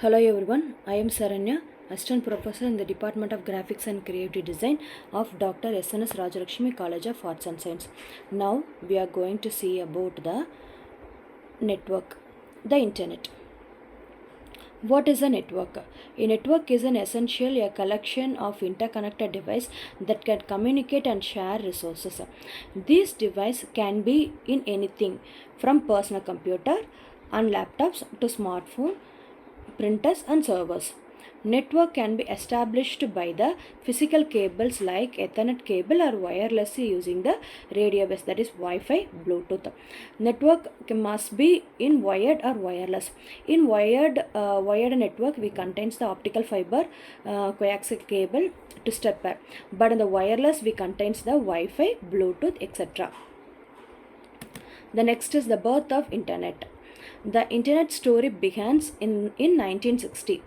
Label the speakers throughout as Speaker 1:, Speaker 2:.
Speaker 1: Hello everyone, I am Saranya, Assistant Professor in the Department of Graphics and Creative Design of Dr. S.N.S.Saranya College of Arts and Science. Now we are going to see about the network, the internet. What is a network? A network is an essential a collection of interconnected devices that can communicate and share resources. These devices can be in anything from personal computer and laptops to smartphone, printers and servers. Network can be established by the physical cables like Ethernet cable or wirelessly using the radio bus, that is Wi-Fi, Bluetooth. Network must be in wired or wireless. In wired network, we contains the optical fiber, coaxial cable to step pair. But in the wireless, we contains the Wi-Fi, Bluetooth, etc. The next is the birth of internet. The internet story begins in 1960,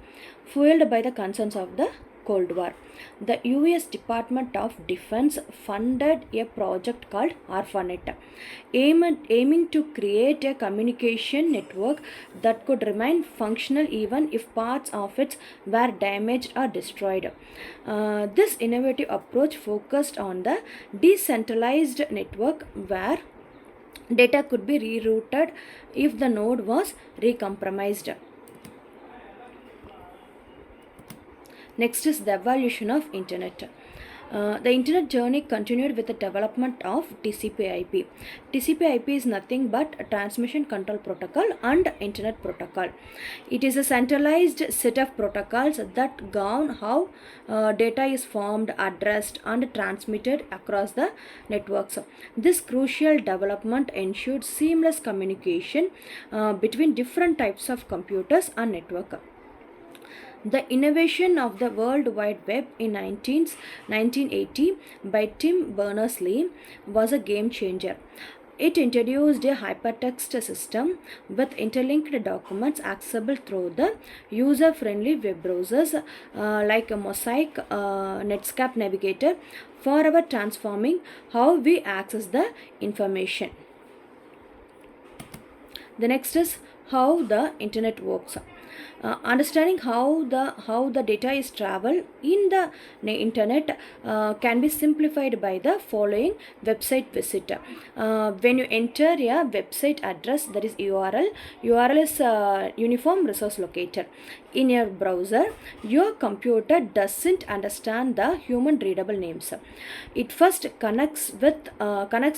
Speaker 1: fueled by the concerns of the Cold War. The US Department of Defense funded a project called ARPANET, aiming to create a communication network that could remain functional even if parts of it were damaged or destroyed. This innovative approach focused on the decentralized network where data could be rerouted if the node was recompromised. Next is the evolution of internet. The internet journey continued with the development of TCP/IP. TCP/IP is nothing but a transmission control protocol and internet protocol. It is a centralized set of protocols that govern how data is formed, addressed, and transmitted across the networks. This crucial development ensured seamless communication between different types of computers and network. The innovation of the World Wide Web in 1980 by Tim Berners-Lee was a game changer. It introduced a hypertext system with interlinked documents accessible through the user-friendly web browsers like a Mosaic, Netscape Navigator, forever transforming how we access the information. The next is how the internet works. Understanding how the data is traveled in the internet can be simplified by the following website visit. When you enter a website address, that is URL is Uniform Resource Locator. In your browser, your computer doesn't understand the human readable names. It first connects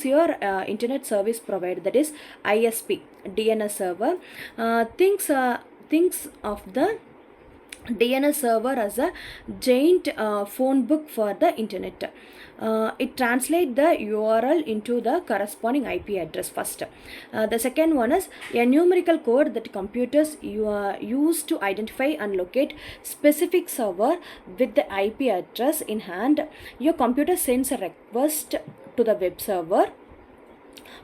Speaker 1: your internet service provider, that is ISP, DNS server. Thinks of the DNS server as a giant phone book for the internet. It translates the URL into the corresponding IP address first. The second one is a numerical code that computers use to identify and locate specific server with the IP address in hand. Your computer sends a request to the web server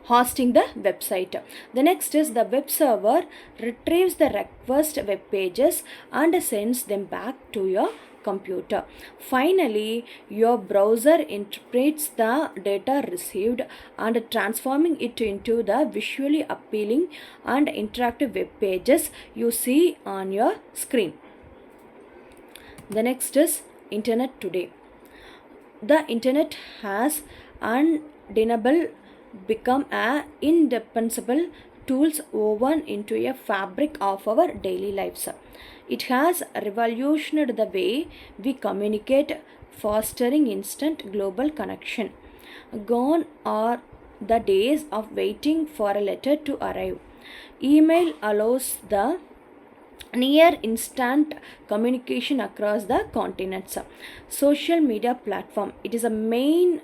Speaker 1: hosting the website. The next is the web server retrieves the request web pages and sends them back to your computer. Finally, your browser interprets the data received and transforming it into the visually appealing and interactive web pages you see on your screen. The next is internet today. The internet has undeniable become a indispensable tools woven into a fabric of our daily lives. It has revolutionized the way we communicate, fostering instant global connection. Gone are the days of waiting for a letter to arrive. Email allows the near instant communication across the continents. Social media platform, it is a main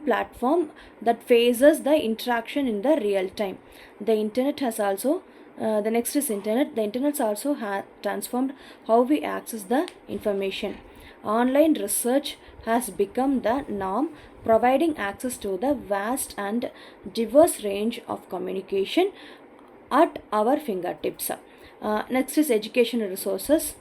Speaker 1: platform that faces the interaction in the real time. The internet has also the next is internet. The internet also has transformed how we access the information. Online research has become the norm, providing access to the vast and diverse range of communication at our fingertips. Next is educational resources.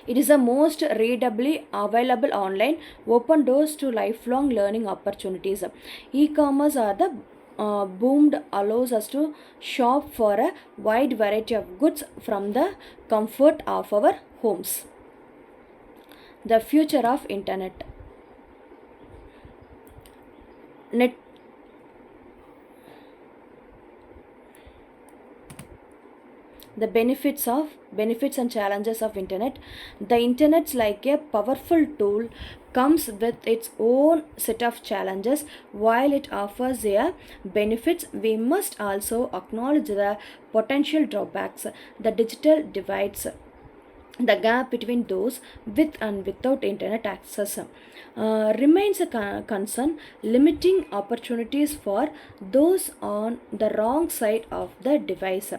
Speaker 1: It is the most readably available online, open doors to lifelong learning opportunities. E-commerce are the boomed allows us to shop for a wide variety of goods from the comfort of our homes. The future of internet. Net the benefits and challenges of internet. The internet's like a powerful tool, comes with its own set of challenges. While it offers a benefits, we must also acknowledge the potential drawbacks. The digital divides the gap between those with and without internet access remains a concern, limiting opportunities for those on the wrong side of the device.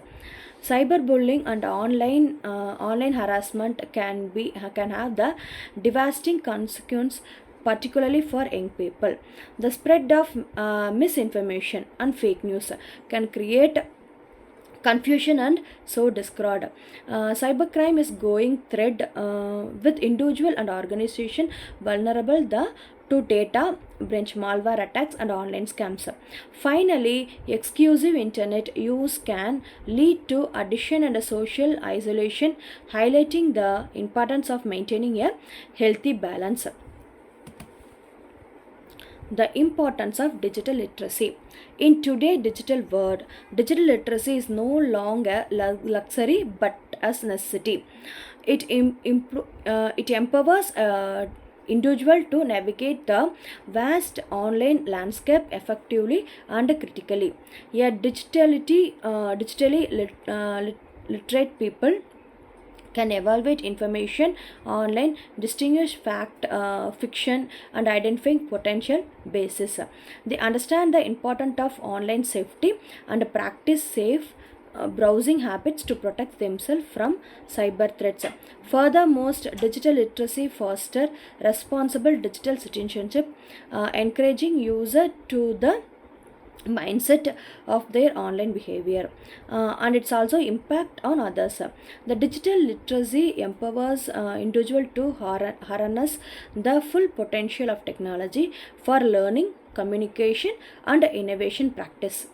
Speaker 1: Cyberbullying and online harassment can have the devastating consequence, particularly for young people. The spread of misinformation and fake news can create confusion and so discord. Cybercrime is going thread with individual and organization vulnerable to data breach, malware attacks, and online scams. Finally, exclusive internet use can lead to addiction and social isolation, highlighting the importance of maintaining a healthy balance. The importance of digital literacy. In today's digital world, digital literacy is no longer luxury but as necessity. It empowers individual to navigate the vast online landscape effectively and critically. A digitally literate people can evaluate information online, distinguish fact, fiction, and identifying potential basis. They understand the importance of online safety and practice safe browsing habits to protect themselves from cyber threats. Furthermore, digital literacy foster responsible digital citizenship, encouraging user to the mindset of their online behavior, and it's also impact on others. The digital literacy empowers individual to harness the full potential of technology for learning, communication, and innovation practice.